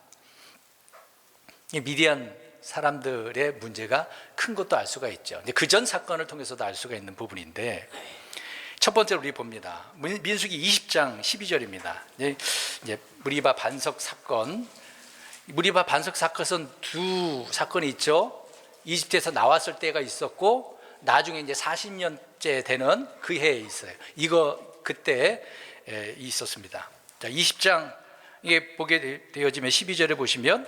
이 미디안 사람들의 문제가 큰 것도 알 수가 있죠. 그 전 사건을 통해서도 알 수가 있는 부분인데, 첫 번째로 우리 봅니다. 민수기 20장 12절입니다. 이제 무리바 반석 사건. 무리바 반석 사건은 두 사건이 있죠. 이집트에서 나왔을 때가 있었고 나중에 이제 40년째 되는 그 해에 있어요. 그때 있었습니다. 자, 20장 이게 보게 되어지면 12절에 보시면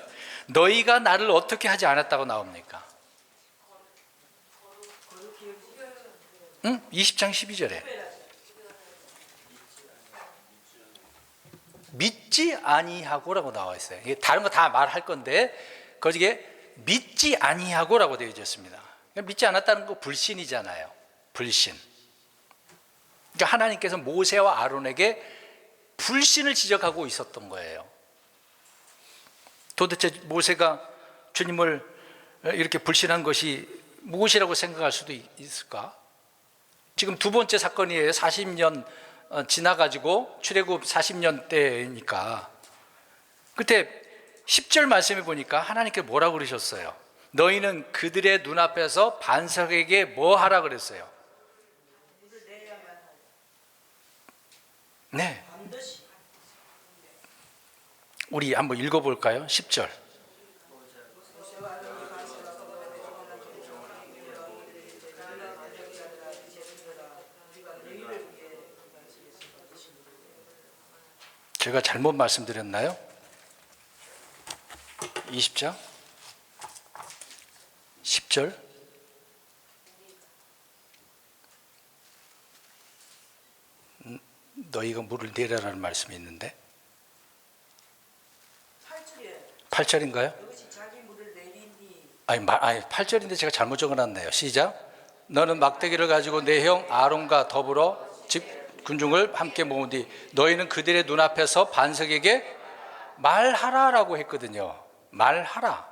너희가 나를 어떻게 하지 않았다고 나옵니까? 20장 12절에 믿지 아니하고라고 나와 있어요. 다른 거 다 말할 건데 거기에 믿지 아니하고라고 되어 있습니다. 믿지 않았다는 거 불신이잖아요. 불신. 그러니까 하나님께서 모세와 아론에게 불신을 지적하고 있었던 거예요. 도대체 모세가 주님을 이렇게 불신한 것이 무엇이라고 생각할 수도 있을까? 지금 두 번째 사건이에요. 40년 지나가지고 출애굽 40년 때니까. 그때 10절 말씀해 보니까 하나님께 뭐라고 그러셨어요? 너희는 그들의 눈앞에서 반석에게 뭐 하라 그랬어요? 네. 우리 한번 읽어볼까요? 10절. 제가 잘못 말씀드렸나요? 20장 10절. 너희가 물을 내라라는 말씀이 있는데 8절인가요? 아니 8절인데 제가 잘못 적어놨네요. 시작. 너는 막대기를 가지고 내 형 아론과 더불어 집 군중을 함께 모은 뒤 너희는 그들의 눈앞에서 반석에게 말하라라고 했거든요. 말하라.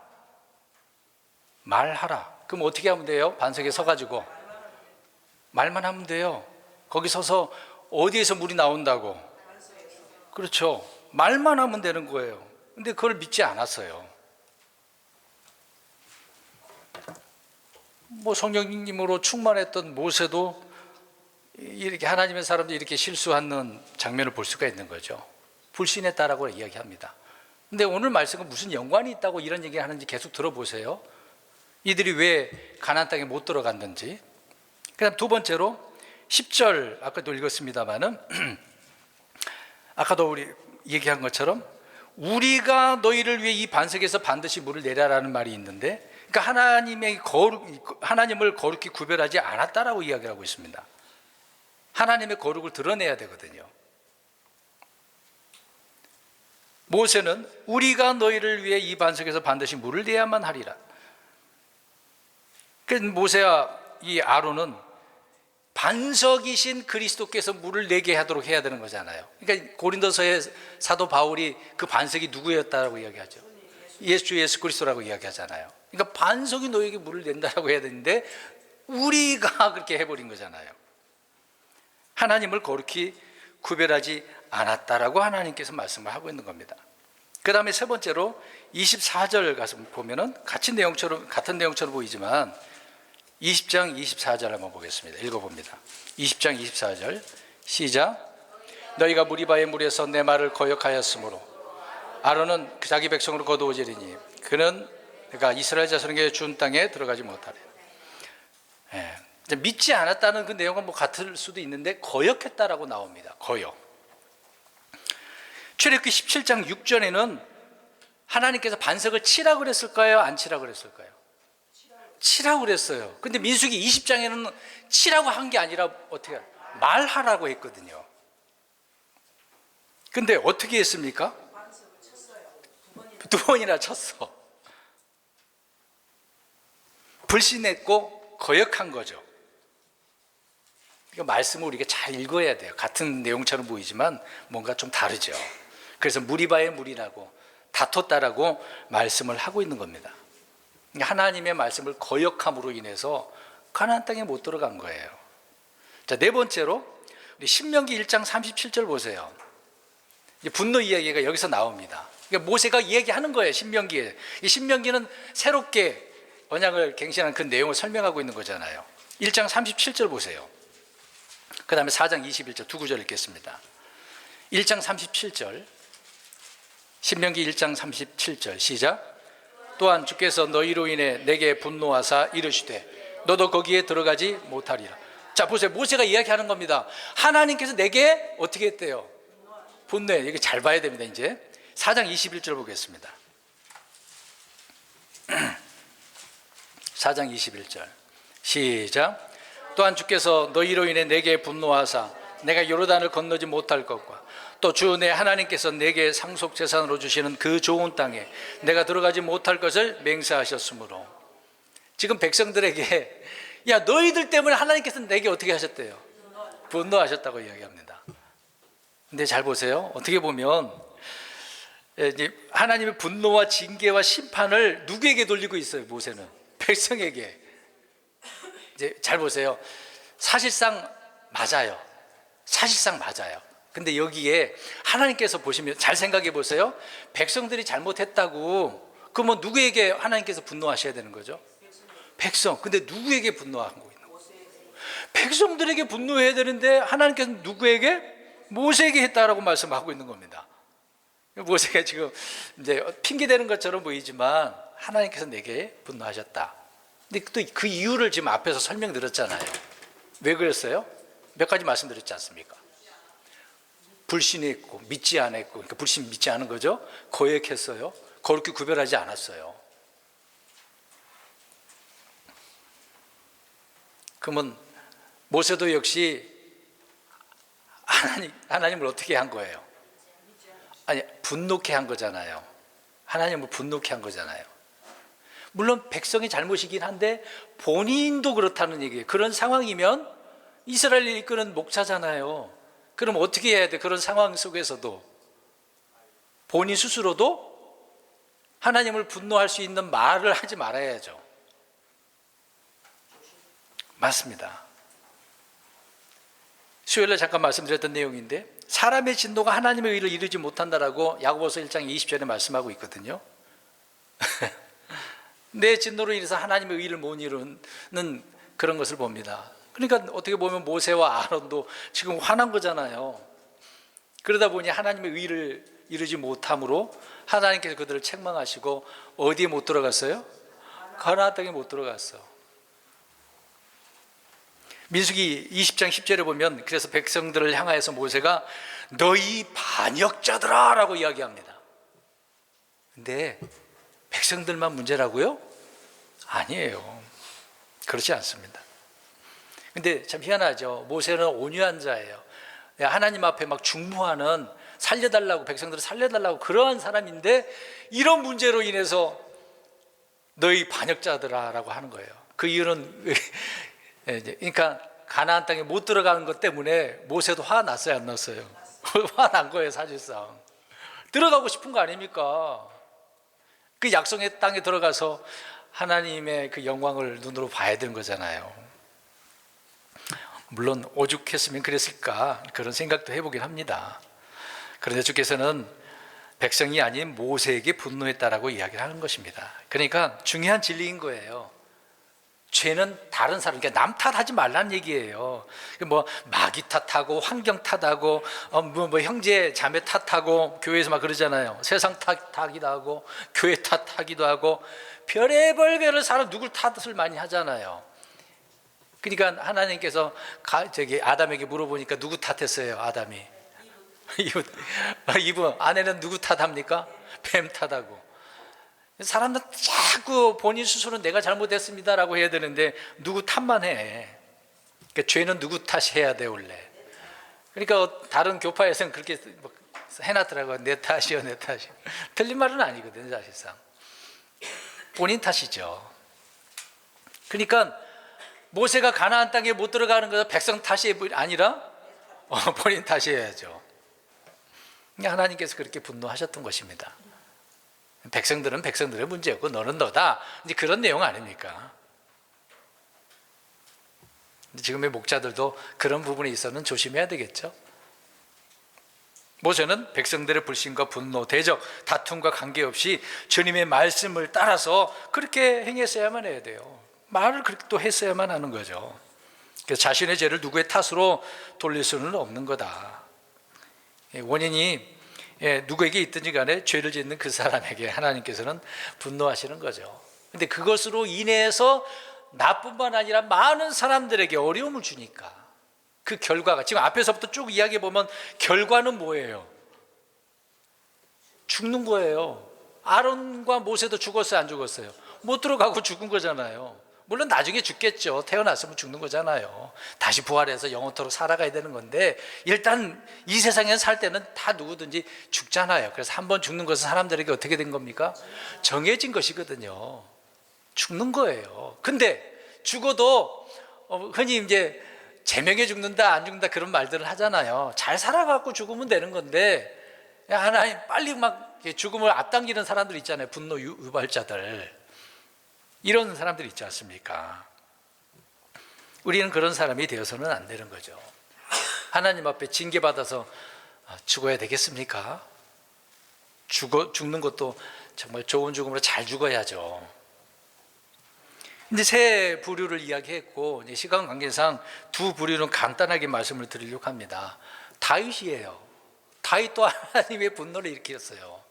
그럼 어떻게 하면 돼요? 반석에 서가지고 말만 하면 돼요. 거기 서서 어디에서 물이 나온다고? 그렇죠. 말만 하면 되는 거예요. 근데 그걸 믿지 않았어요. 성령님으로 충만했던 모세도 이렇게 하나님의 사람들이 이렇게 실수하는 장면을 볼 수가 있는 거죠. 불신했다라고 이야기합니다. 근데 오늘 말씀은 무슨 연관이 있다고 이런 얘기를 하는지 계속 들어보세요. 이들이 왜 가나안 땅에 못 들어갔는지. 그다음 두 번째로 10절 아까도 읽었습니다마는 아까도 우리 얘기한 것처럼 우리가 너희를 위해 이 반석에서 반드시 물을 내라라는 말이 있는데, 그러니까 하나님을 거룩히 구별하지 않았다라고 이야기하고 있습니다. 하나님의 거룩을 드러내야 되거든요. 모세는 우리가 너희를 위해 이 반석에서 반드시 물을 내야만 하리라. 그 모세와 이 아론은 반석이신 그리스도께서 물을 내게 하도록 해야 되는 거잖아요. 그러니까 고린도서의 사도 바울이 그 반석이 누구였다라고 이야기하죠. 예수 그리스도라고 이야기하잖아요. 그러니까 반석이 너에게 물을 낸다라고 해야 되는데 우리가 그렇게 해버린 거잖아요. 하나님을 거룩히 구별하지 않았다라고 하나님께서 말씀을 하고 있는 겁니다. 그 다음에 세 번째로 24절 가서 보면은 같은 내용처럼 보이지만 20장 24절 한번 보겠습니다. 읽어봅니다. 20장 24절 시작. 너희가 무리바의 물에서 내 말을 거역하였으므로 아론은 자기 백성으로 거두어지리니 그가 이스라엘 자손에게 준 땅에 들어가지 못하래. 믿지 않았다는 그 내용은 뭐 같을 수도 있는데 거역했다라고 나옵니다. 거역. 출애굽기 17장 6절에는 하나님께서 반석을 치라고 그랬을까요? 안 치라고 그랬을까요? 치라고 그랬어요. 근데 민수기 20장에는 치라고 한 게 아니라 어떻게 말하라고 했거든요. 근데 어떻게 했습니까? 두 번이나 쳤어. 불신했고 거역한 거죠. 그러니까 말씀을 우리가 잘 읽어야 돼요. 같은 내용처럼 보이지만 뭔가 좀 다르죠. 그래서 무리바의 물이라고 다퉜다라고 말씀을 하고 있는 겁니다. 하나님의 말씀을 거역함으로 인해서 가나안 땅에 못 들어간 거예요. 자, 네 번째로 우리 신명기 1장 37절 보세요. 분노 이야기가 여기서 나옵니다. 그러니까 모세가 이야기하는 거예요. 신명기에. 이 신명기는 새롭게 언약을 갱신한 그 내용을 설명하고 있는 거잖아요. 1장 37절 보세요. 그 다음에 4장 21절 두 구절 읽겠습니다. 1장 37절 신명기 1장 37절 시작. 또한 주께서 너희로 인해 내게 분노하사 이르시되 너도 거기에 들어가지 못하리라. 자 보세요. 모세가 이야기하는 겁니다. 하나님께서 내게 어떻게 했대요? 분노해. 이게 잘 봐야 됩니다. 이제 4장 21절 보겠습니다. 4장 21절 시작. 또한 주께서 너희로 인해 내게 분노하사 내가 요르단을 건너지 못할 것과 또 주 내 하나님께서 내게 상속 재산으로 주시는 그 좋은 땅에 내가 들어가지 못할 것을 맹세하셨으므로. 지금 백성들에게 야 너희들 때문에 하나님께서 내게 어떻게 하셨대요? 분노하셨다고 이야기합니다. 근데 잘 보세요. 어떻게 보면 하나님의 분노와 징계와 심판을 누구에게 돌리고 있어요? 모세는 백성에게. 이제 잘 보세요. 사실상 맞아요. 사실상 맞아요. 근데 여기에 하나님께서 보시면 잘 생각해 보세요. 백성들이 잘못했다고 그러면 누구에게 하나님께서 분노하셔야 되는 거죠? 백성. 근데 누구에게 분노하고 있는 거예요? 백성들에게 분노해야 되는데 하나님께서 누구에게? 모세에게 했다라고 말씀하고 있는 겁니다. 모세가 지금 이제 핑계대는 것처럼 보이지만 하나님께서 내게 분노하셨다. 근데 또 그 이유를 지금 앞에서 설명드렸잖아요. 왜 그랬어요? 몇 가지 말씀드렸지 않습니까? 불신했고 믿지 않았고, 그러니까 불신 믿지 않은 거죠. 거역했어요. 거룩히 구별하지 않았어요. 그러면 모세도 역시 하나님을 어떻게 한 거예요? 아니 분노케 한 거잖아요. 하나님을 분노케 한 거잖아요. 물론 백성의 잘못이긴 한데 본인도 그렇다는 얘기예요. 그런 상황이면 이스라엘을 이끄는 목자잖아요. 그럼 어떻게 해야 돼? 그런 상황 속에서도 본인 스스로도 하나님을 분노할 수 있는 말을 하지 말아야죠. 맞습니다. 수요일에 잠깐 말씀드렸던 내용인데 사람의 진노가 하나님의 의를 이루지 못한다라고 야고보서 1장 20절에 말씀하고 있거든요. 내 진노로 인해서 하나님의 의를 못 이루는 그런 것을 봅니다. 그러니까 어떻게 보면 모세와 아론도 지금 화난 거잖아요. 그러다 보니 하나님의 의를 이루지 못함으로 하나님께서 그들을 책망하시고 어디에 못 들어갔어요? 가나안 땅에 못 들어갔어. 민수기 20장 10절에 보면 그래서 백성들을 향하여서 모세가 너희 반역자들아 라고 이야기합니다. 근데 백성들만 문제라고요? 아니에요. 그렇지 않습니다. 근데 참 희한하죠. 모세는 온유한 자예요. 하나님 앞에 막 중무하는 살려달라고, 백성들을 살려달라고 그러한 사람인데 이런 문제로 인해서 너희 반역자들아라고 하는 거예요. 그 이유는 그러니까 가나안 땅에 못 들어가는 것 때문에 모세도 화났어요, 안 났어요? 화난 거예요, 사실상. 들어가고 싶은 거 아닙니까? 그 약속의 땅에 들어가서 하나님의 그 영광을 눈으로 봐야 되는 거잖아요. 물론 오죽했으면 그랬을까 그런 생각도 해보긴 합니다. 그런데 주께서는 백성이 아닌 모세에게 분노했다라고 이야기를 하는 것입니다. 그러니까 중요한 진리인 거예요. 죄는 다른 사람, 그러니까 남 탓하지 말라는 얘기예요. 뭐 마귀 탓하고 환경 탓하고 뭐 형제 자매 탓하고 교회에서 막 그러잖아요. 세상 탓하기도 하고 교회 탓하기도 하고 별의별 사람 누굴 탓을 많이 하잖아요. 그러니까 하나님께서 아담에게 물어보니까 누구 탓했어요? 아담이 이브 아내는 누구 탓합니까? 뱀 탓하고. 사람들 자꾸 본인 스스로 내가 잘못했습니다라고 해야 되는데 누구 탓만 해. 그러니까 죄는 누구 탓해야 돼 원래. 그러니까 다른 교파에서는 그렇게 해놨더라고요. 내 탓이요, 내 탓이요. 틀린 말은 아니거든요, 사실상. 본인 탓이죠. 그러니까 모세가 가나안 땅에 못 들어가는 것은 백성 탓이 아니라 본인 탓이어야죠. 하나님께서 그렇게 분노하셨던 것입니다. 백성들은 백성들의 문제였고 너는 너다, 이제 그런 내용 아닙니까? 지금의 목자들도 그런 부분에 있어서는 조심해야 되겠죠. 모세는 백성들의 불신과 분노, 대적, 다툼과 관계없이 주님의 말씀을 따라서 그렇게 행했어야만 해야 돼요. 말을 그렇게 또 했어야만 하는 거죠. 그래서 자신의 죄를 누구의 탓으로 돌릴 수는 없는 거다. 원인이 누구에게 있든지 간에 죄를 짓는 그 사람에게 하나님께서는 분노하시는 거죠. 근데 그것으로 인해서 나뿐만 아니라 많은 사람들에게 어려움을 주니까 그 결과가 지금 앞에서부터 쭉 이야기해 보면 결과는 뭐예요? 죽는 거예요. 아론과 모세도 죽었어요, 안 죽었어요? 못 들어가고 죽은 거잖아요. 물론 나중에 죽겠죠. 태어났으면 죽는 거잖아요. 다시 부활해서 영원토록 살아가야 되는 건데 일단 이 세상에 살 때는 다 누구든지 죽잖아요. 그래서 한번 죽는 것은 사람들에게 어떻게 된 겁니까? 정해진 것이거든요. 죽는 거예요. 근데 죽어도 흔히 이제 제명에 죽는다 안 죽는다 그런 말들을 하잖아요. 잘 살아갖고 죽으면 되는 건데 하나님 빨리 막 죽음을 앞당기는 사람들 있잖아요. 분노 유발자들. 이런 사람들이 있지 않습니까? 우리는 그런 사람이 되어서는 안 되는 거죠. 하나님 앞에 징계받아서 죽어야 되겠습니까? 죽는 것도 정말 좋은 죽음으로 잘 죽어야죠. 이제 세 부류를 이야기했고 시간 관계상 두 부류는 간단하게 말씀을 드리려고 합니다. 다윗이에요. 다윗도 하나님의 분노를 일으켰어요.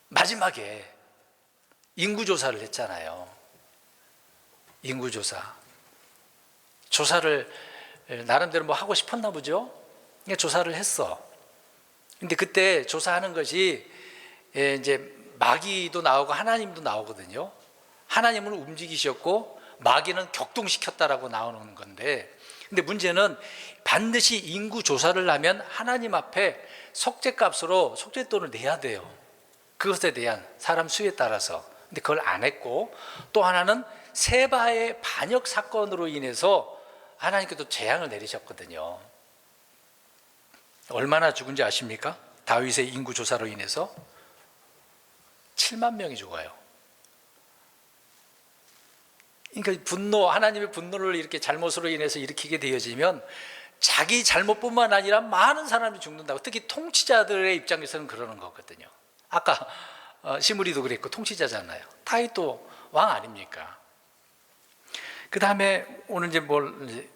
마지막에 인구조사를 했잖아요. 인구조사. 조사를 나름대로 뭐 하고 싶었나 보죠. 조사를 했어. 근데 그때 조사하는 것이 이제 마귀도 나오고 하나님도 나오거든요. 하나님은 움직이셨고 마귀는 격동시켰다라고 나오는 건데, 근데 문제는 반드시 인구조사를 하면 하나님 앞에 속죄값으로 속죄돈을 내야 돼요. 그것에 대한 사람 수에 따라서. 근데 그걸 안 했고, 또 하나는 세바의 반역 사건으로 인해서 하나님께서 재앙을 내리셨거든요. 얼마나 죽은지 아십니까? 다윗의 인구 조사로 인해서 7만 명이 죽어요. 그러니까 하나님의 분노를 이렇게 잘못으로 인해서 일으키게 되어지면 자기 잘못뿐만 아니라 많은 사람이 죽는다고. 특히 통치자들의 입장에서는 그러는 거거든요. 아까 시므리도 그랬고 통치자잖아요. 다윗도 왕 아닙니까? 그 다음에 오늘 이제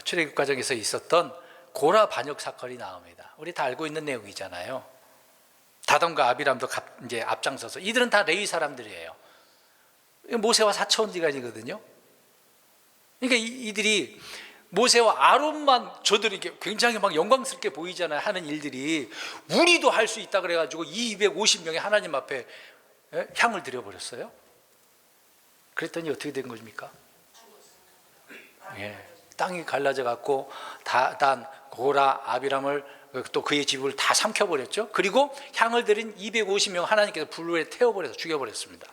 출애굽 과정에서 있었던 고라 반역 사건이 나옵니다. 우리 다 알고 있는 내용이잖아요. 다돈과 아비람도 이제 앞장서서, 이들은 다 레위 사람들이에요. 모세와 사촌지간이거든요. 그러니까 이들이 모세와 아론만, 저들이 굉장히 막 영광스럽게 보이잖아요. 하는 일들이 우리도 할 수 있다 그래가지고 250명이 하나님 앞에 향을 드려버렸어요. 그랬더니 어떻게 된 겁니까? 땅이 갈라져 갖고 단, 고라, 아비람을 또 그의 집을 다 삼켜버렸죠. 그리고 향을 들인 250명 하나님께서 불에 태워버려서 죽여버렸습니다.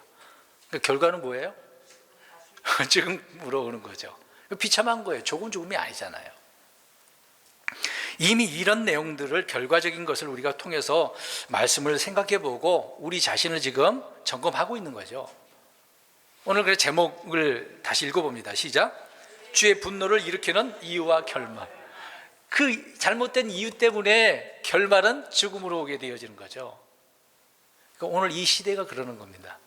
그러니까 결과는 뭐예요? 지금 물어오는 거죠. 비참한 거예요. 죽음이 아니잖아요. 이미 이런 내용들을 결과적인 것을 우리가 통해서 말씀을 생각해보고 우리 자신을 지금 점검하고 있는 거죠. 오늘 그 제목을 다시 읽어봅니다. 시작. 주의 분노를 일으키는 이유와 결말. 그 잘못된 이유 때문에 결말은 죽음으로 오게 되어지는 거죠. 그러니까 오늘 이 시대가 그러는 겁니다.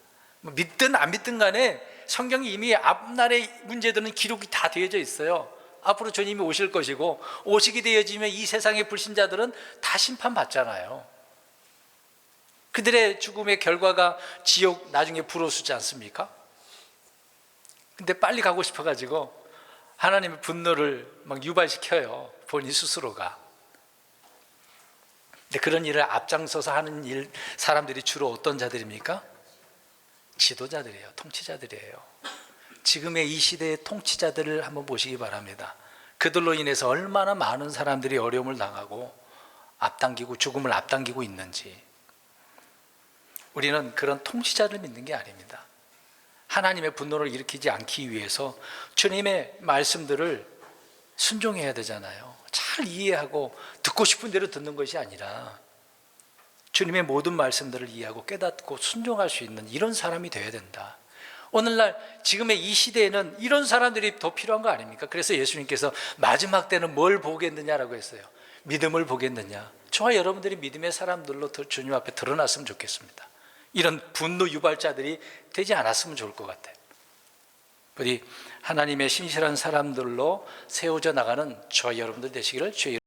믿든 안 믿든 간에 성경이 이미 앞날의 문제들은 기록이 다 되어져 있어요. 앞으로 주님이 오실 것이고 오시게 되어지면 이 세상의 불신자들은 다 심판받잖아요. 그들의 죽음의 결과가 지옥 나중에 불어수지 않습니까? 근데 빨리 가고 싶어가지고 하나님의 분노를 막 유발시켜요. 본인 스스로가. 근데 그런 일을 앞장서서 하는 사람들이 주로 어떤 자들입니까? 지도자들이에요. 통치자들이에요. 지금의 이 시대의 통치자들을 한번 보시기 바랍니다. 그들로 인해서 얼마나 많은 사람들이 어려움을 당하고 앞당기고 죽음을 앞당기고 있는지. 우리는 그런 통치자를 믿는 게 아닙니다. 하나님의 분노를 일으키지 않기 위해서 주님의 말씀들을 순종해야 되잖아요. 잘 이해하고 듣고 싶은 대로 듣는 것이 아니라 주님의 모든 말씀들을 이해하고 깨닫고 순종할 수 있는 이런 사람이 되어야 된다. 오늘날 지금의 이 시대에는 이런 사람들이 더 필요한 거 아닙니까? 그래서 예수님께서 마지막 때는 뭘 보겠느냐라고 했어요. 믿음을 보겠느냐. 저와 여러분들이 믿음의 사람들로 주님 앞에 드러났으면 좋겠습니다. 이런 분노 유발자들이 되지 않았으면 좋을 것 같아요. 우리 하나님의 신실한 사람들로 세워져 나가는 저와 여러분들 되시기를 주의